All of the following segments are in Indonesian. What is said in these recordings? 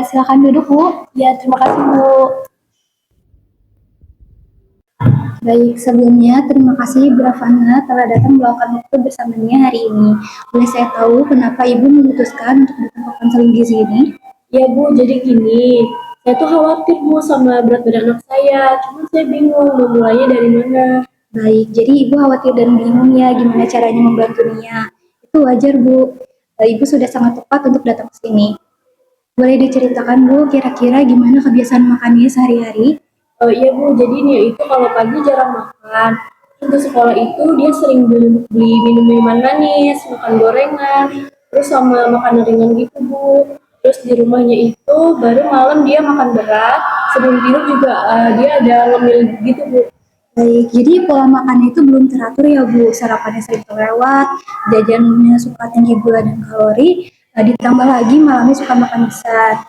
silakan duduk, Bu. Ya, terima kasih, Bu. Baik, sebelumnya terima kasih Bu Ravana telah datang meluangkan waktu bersamanya hari ini. Boleh saya tahu kenapa Ibu memutuskan untuk datang ke konseling gizi ini? Ya Bu, jadi gini, saya tuh khawatir Bu sama berat badan anak saya, cuma saya bingung mau mulainya dari mana. Baik, jadi Ibu khawatir dan bingung ya gimana caranya membantunya. Itu wajar, Bu. Ibu sudah sangat tepat untuk datang ke sini. Boleh diceritakan, Bu, kira-kira gimana kebiasaan makannya sehari-hari? Iya Bu, jadi nih itu kalau pagi jarang makan. Untuk sekolah itu dia sering beli minum-minuman manis, makan gorengan, terus sama makanan ringan gitu Bu. Terus di rumahnya itu baru malam dia makan berat, sebelum tidur juga dia ada ngemil gitu Bu. Baik, jadi pola makannya itu belum teratur ya Bu, sarapannya sering terlewat, jajannya suka tinggi gula dan kalori, ditambah lagi malamnya suka makan besar.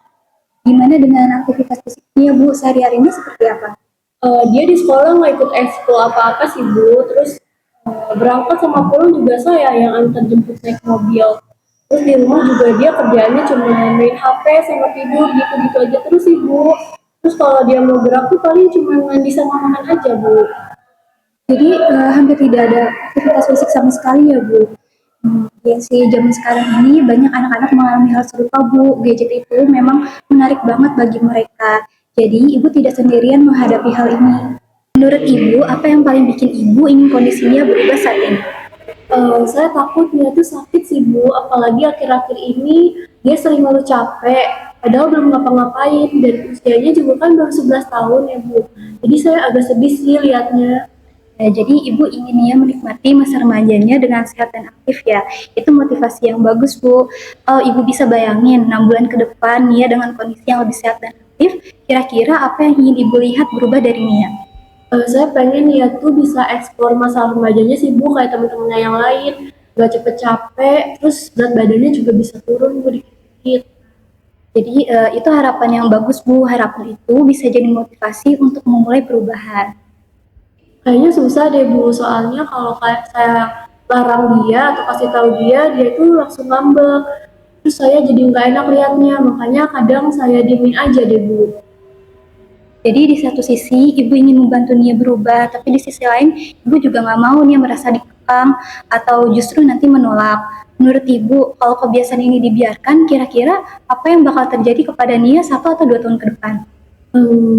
Gimana dengan aktivitas fisiknya Bu, sehari-harinya seperti apa? Dia di sekolah nggak ikut ekskul apa-apa sih Bu, terus berangkat sama pulang juga saya yang antar jemput naik mobil. Terus di rumah juga dia kerjaannya cuma main HP sama tidur gitu-gitu aja terus sih Bu. Terus kalau dia mau gerak tuh paling cuma mandi sama makan aja Bu. Jadi hampir tidak ada aktivitas fisik sama sekali ya Bu. Ya sih, zaman sekarang ini banyak anak-anak mengalami hal serupa Bu. Gadget itu memang menarik banget bagi mereka. Jadi Ibu tidak sendirian menghadapi hal ini. Menurut Ibu, apa yang paling bikin Ibu ingin kondisinya berubah saat ini? Saya takut dia tuh sakit sih Bu, apalagi akhir-akhir ini dia sering ngeluh capek, padahal belum ngapa-ngapain dan usianya juga kan baru 11 tahun ya Bu. Jadi saya agak sedih sih liatnya. Ya, jadi Ibu ingin ya menikmati masa remajanya dengan sehat dan aktif ya. Itu motivasi yang bagus Bu. Kalau Ibu bisa bayangin 6 bulan ke depan Nia dengan kondisi yang lebih sehat dan aktif, kira-kira apa yang ingin Ibu lihat berubah dari Nia? Saya pengen dia tuh bisa eksplor masalah remajanya sih Bu, kayak teman-temannya yang lain, gak cepet capek, terus berat badannya juga bisa turun Bu dikit-dikit. Jadi itu harapan yang bagus Bu. Harapan itu bisa jadi motivasi untuk memulai perubahan. Kayaknya susah deh Bu, soalnya kalau kayak saya larang dia atau kasih tahu dia itu langsung ngambek. Terus saya jadi nggak enak liatnya, makanya kadang saya diemin aja deh Bu. Jadi di satu sisi Ibu ingin membantu Nia berubah, tapi di sisi lain Ibu juga nggak mau Nia merasa dikekang atau justru nanti menolak. Menurut Ibu, kalau kebiasaan ini dibiarkan, kira-kira apa yang bakal terjadi kepada Nia 1 atau 2 tahun ke depan?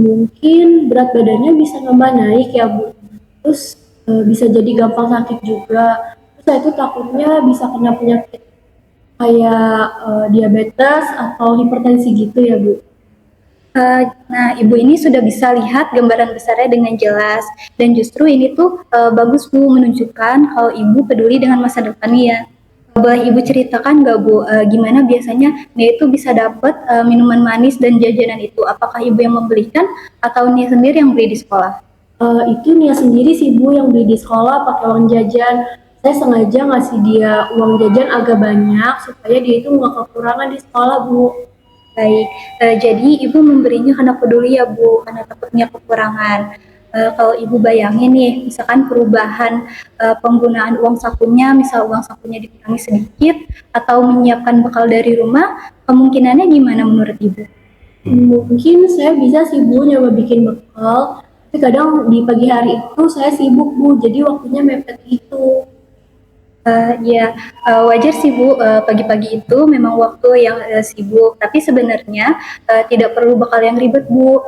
Mungkin berat badannya bisa nambah naik ya Bu. Terus bisa jadi gampang sakit juga. Terus saya itu takutnya bisa kena penyakit kayak diabetes atau hipertensi gitu ya Bu. Nah, Ibu ini sudah bisa lihat gambaran besarnya dengan jelas dan justru ini tuh bagus Bu menunjukkan kalau Ibu peduli dengan masa depannya. Boleh Ibu ceritakan nggak Bu, gimana biasanya Nia itu bisa dapat minuman manis dan jajanan itu? Apakah Ibu yang membelikan atau Nia sendiri yang beli di sekolah? Itu Nia sendiri sih Bu yang beli di sekolah pakai uang jajan. Saya sengaja ngasih dia uang jajan agak banyak supaya dia itu nggak kekurangan di sekolah Bu. Baik, jadi Ibu memberinya karena peduli ya Bu, karena takutnya kekurangan. Kalau Ibu bayangin nih, misalkan perubahan penggunaan uang sakunya, misal uang sakunya dikurangi sedikit, atau menyiapkan bekal dari rumah, kemungkinannya gimana menurut Ibu? Mungkin saya bisa sih Bu nyoba bikin bekal, tapi kadang di pagi hari itu saya sibuk Bu, jadi waktunya mepet gitu. Ya, wajar sih Bu, pagi-pagi itu memang waktu yang sibuk, tapi sebenarnya tidak perlu bekal yang ribet Bu.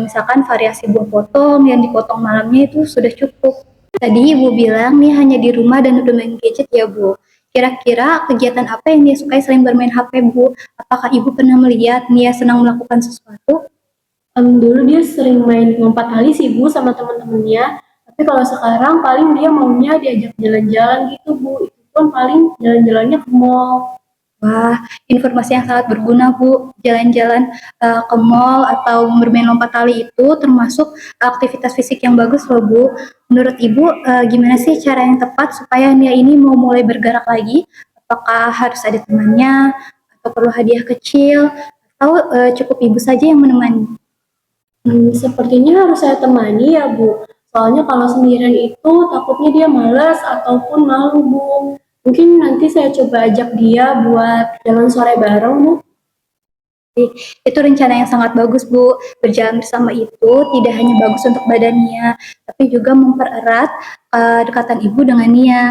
Misalkan variasi buah potong yang dipotong malamnya itu sudah cukup. Tadi Ibu bilang nih hanya di rumah dan udah main gadget ya Bu. Kira-kira kegiatan apa yang dia sukai selain bermain HP Bu? Apakah Ibu pernah melihat dia senang melakukan sesuatu? Dulu dia sering main lompat tali sih Bu sama teman-temannya, tapi kalau sekarang paling dia maunya diajak jalan-jalan gitu Bu, itu pun paling jalan-jalannya ke mall. Wah, informasi yang sangat berguna Bu. Jalan-jalan ke mall atau bermain lompat tali itu termasuk aktivitas fisik yang bagus loh Bu. Menurut Ibu, gimana sih cara yang tepat supaya Nia ini mau mulai bergerak lagi? Apakah harus ada temannya atau perlu hadiah kecil atau cukup Ibu saja yang menemani? Sepertinya harus saya temani ya Bu. Soalnya kalau sendirian itu takutnya dia malas ataupun malu Bu. Mungkin nanti saya coba ajak dia buat jalan sore bareng Bu. Itu rencana yang sangat bagus, Bu. Berjalan bersama itu tidak hanya bagus untuk badannya, tapi juga mempererat dekatan Ibu dengan Nia.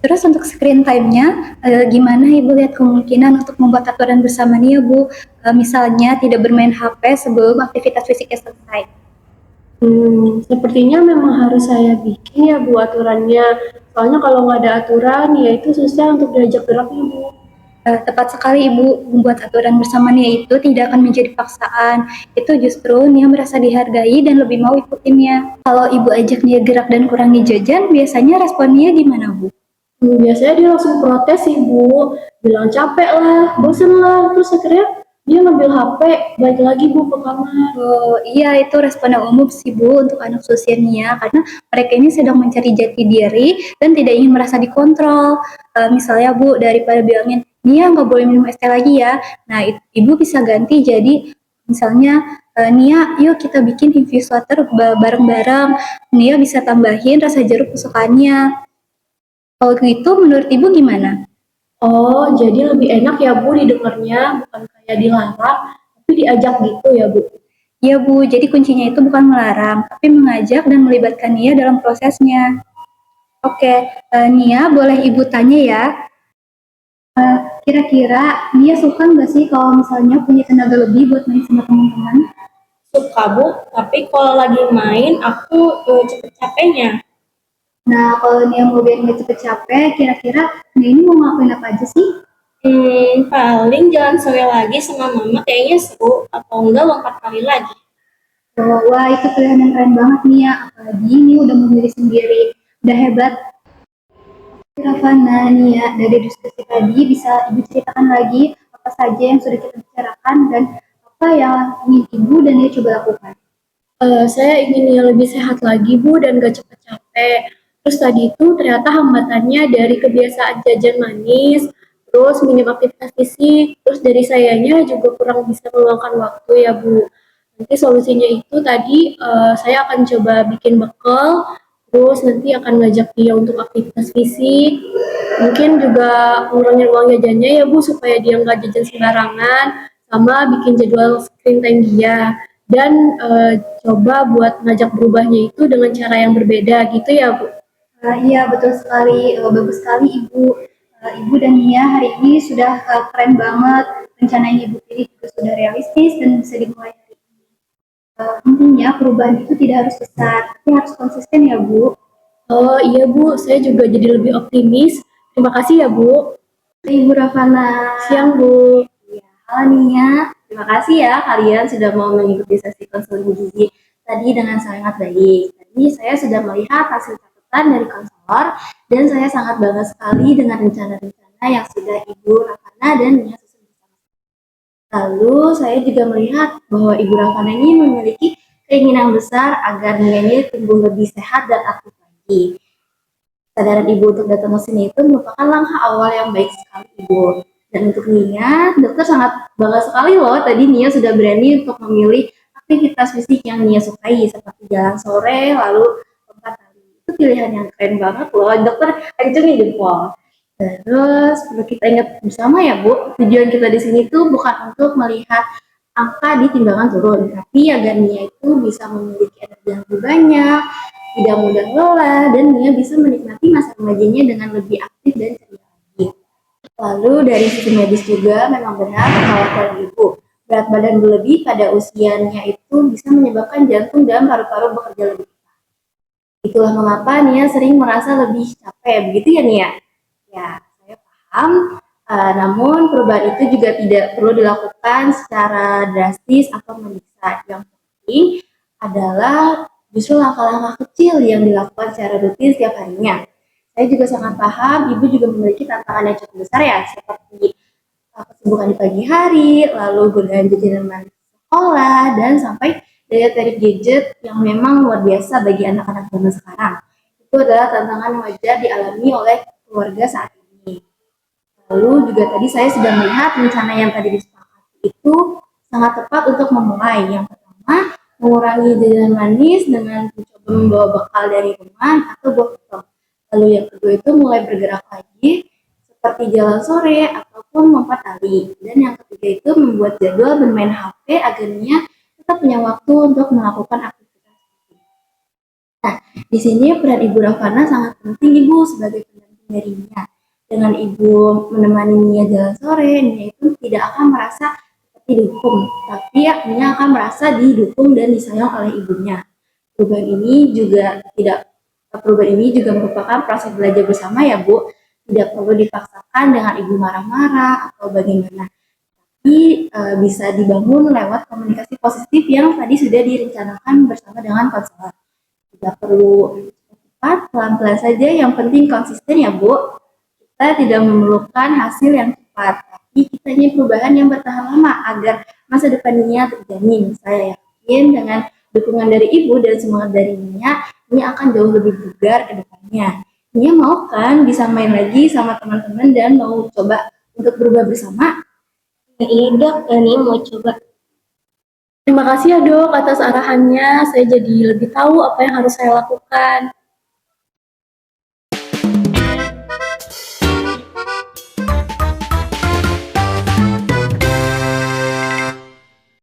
Terus untuk screen time-nya, gimana Ibu lihat kemungkinan untuk membuat aturan bersama Nia, Bu? Misalnya tidak bermain HP sebelum aktivitas fisiknya selesai. Sepertinya memang harus saya bikin ya Bu aturannya. Soalnya kalau nggak ada aturan, ya itu susah untuk diajak geraknya Bu. Tepat sekali Ibu, membuat aturan bersama Nia itu tidak akan menjadi paksaan. Itu justru Nia merasa dihargai dan lebih mau ikutinnya. Kalau Ibu ajak Nia gerak dan kurangi jajan, biasanya respon Nia gimana Bu? Biasanya dia langsung protes sih Bu, bilang capek lah, bosen lah, terus akhirnya dia ngambil HP, balik lagi Bu ke kamar. Oh, iya itu respon yang umum sih Bu untuk anak usia Nia karena mereka ini sedang mencari jati diri dan tidak ingin merasa dikontrol. Misalnya Bu daripada bilangin Nia nggak boleh minum es teh lagi ya, nah Ibu bisa ganti jadi misalnya Nia yuk kita bikin infus water bareng-bareng. Nia bisa tambahin rasa jeruk kesukaannya. Kalau gitu menurut Ibu gimana? Oh, jadi lebih enak ya Bu didengarnya, bukan kayak dilarang, tapi diajak gitu ya Bu. Iya Bu, jadi kuncinya itu bukan melarang, tapi mengajak dan melibatkan Nia dalam prosesnya. Oke, Nia boleh Ibu tanya ya. Kira-kira Nia suka nggak sih kalau misalnya punya tenaga lebih buat main sama teman-teman? Suka Bu, tapi kalau lagi main aku cepet capeknya. Nah, kalau Nia mau biar nggak cepet capek, kira-kira Nia ini mau ngelakuin apa aja sih? Paling jalan sore lagi sama mama kayaknya seru, atau enggak lompat kali lagi. Oh, wah, itu pilihan yang keren banget Nia. Apalagi Nia udah memilih sendiri. Udah hebat. Ravana, Nia, dari diskusi tadi bisa Ibu ceritakan lagi apa saja yang sudah kita bicarakan dan apa yang ingin Ibu dan Nia coba lakukan. Saya ingin yang lebih sehat lagi Bu dan gak cepet capek. Terus tadi itu ternyata hambatannya dari kebiasaan jajan manis, terus minim aktivitas fisik, terus dari sayanya juga kurang bisa meluangkan waktu ya Bu. Nanti solusinya itu tadi saya akan coba bikin bekal, terus nanti akan ngajak dia untuk aktivitas fisik, mungkin juga ngurangin uang jajannya ya Bu supaya dia nggak jajan sembarangan, sama bikin jadwal screen time dia dan coba buat ngajak berubahnya itu dengan cara yang berbeda gitu ya Bu. Iya betul sekali, bagus sekali Ibu. Ibu dan Nia hari ini sudah keren banget. Rencana yang Ibu pilih juga sudah realistis dan bisa dimulai hari ini. Intinya perubahan itu tidak harus besar, tapi harus konsisten ya Bu. Oh iya Bu, saya juga jadi lebih optimis. Terima kasih ya Bu. Ibu Ravana. Siang Bu. Ya, halo Nia. Terima kasih ya kalian sudah mau mengikuti sesi konseling gizi tadi dengan sangat baik. Tadi saya sudah melihat hasil catatan dari konselor dan saya sangat bangga sekali dengan rencana-rencana yang sudah Ibu Ravana dan Nia susun bersama. Lalu saya juga melihat bahwa Ibu Ravana ini memiliki keinginan besar agar Nia ini tumbuh lebih sehat dan aktif lagi. Kesadaran Ibu untuk datang ke sini itu merupakan langkah awal yang baik sekali Ibu. Dan untuk Nia, dokter sangat bangga sekali loh tadi Nia sudah berani untuk memilih aktivitas fisik yang Nia sukai seperti jalan sore lalu lompat tali. Itu pilihan yang keren banget loh, dokter kencengin jempol. Terus perlu kita ingat bersama ya Bu, tujuan kita di sini tuh bukan untuk melihat angka di timbangan turun, tapi agar Nia itu bisa memiliki energi yang lebih banyak, tidak mudah lelah, dan Nia bisa menikmati masa remajanya dengan lebih aktif dan ceria lagi. Lalu dari sisi medis juga memang benar kekhawatiran Ibu. Berat badan berlebih pada usianya itu bisa menyebabkan jantung dan paru-paru bekerja lebih cepat. Itulah mengapa Nia sering merasa lebih capek, begitu ya Nia? Ya, saya paham. Namun perubahan itu juga tidak perlu dilakukan secara drastis atau mendesak. Yang penting adalah justru langkah-langkah kecil yang dilakukan secara rutin setiap harinya. Saya juga sangat paham, Ibu juga memiliki tantangan yang cukup besar ya, seperti kesibukan di pagi hari, lalu godaan jajanan manis sekolah, dan sampai daya tarik gadget yang memang luar biasa bagi anak-anak zaman sekarang. Itu adalah tantangan yang wajar dialami oleh keluarga saat ini. Lalu juga tadi saya sudah melihat rencana yang tadi disepakati itu sangat tepat untuk memulai. Yang pertama, mengurangi jajanan manis dengan mencoba membawa bekal dari rumah atau bawa bekal. Lalu yang kedua itu mulai bergerak lagi seperti jalan sore ataupun lompat tali. Dan yang ketiga itu membuat jadwal bermain HP agar Nia tetap punya waktu untuk melakukan aktivitas. Nah, di sini peran Ibu Ravana sangat penting Ibu sebagai pendamping dari Nia. Dengan Ibu menemani Nia jalan sore, Nia itu tidak akan merasa seperti didukung, tapi Nia akan merasa didukung dan disayang oleh ibunya. Perubahan ini juga merupakan proses belajar bersama ya Bu. Tidak perlu dipaksakan dengan ibu marah-marah atau bagaimana. Tapi bisa dibangun lewat komunikasi positif yang tadi sudah direncanakan bersama dengan konselor. Tidak perlu cepat, pelan-pelan saja, yang penting konsisten ya Bu. Kita tidak memerlukan hasil yang cepat, tapi kita ingin perubahan yang bertahan lama agar masa depannya terjamin. Saya yakin dengan dukungan dari Ibu dan semangat dari Nia, Nia akan jauh lebih bugar ke depannya. Nia mau kan bisa main lagi sama teman-teman dan mau coba untuk berubah bersama? Iya dok, Nia mau coba. Terima kasih ya Dok atas arahannya, saya jadi lebih tahu apa yang harus saya lakukan.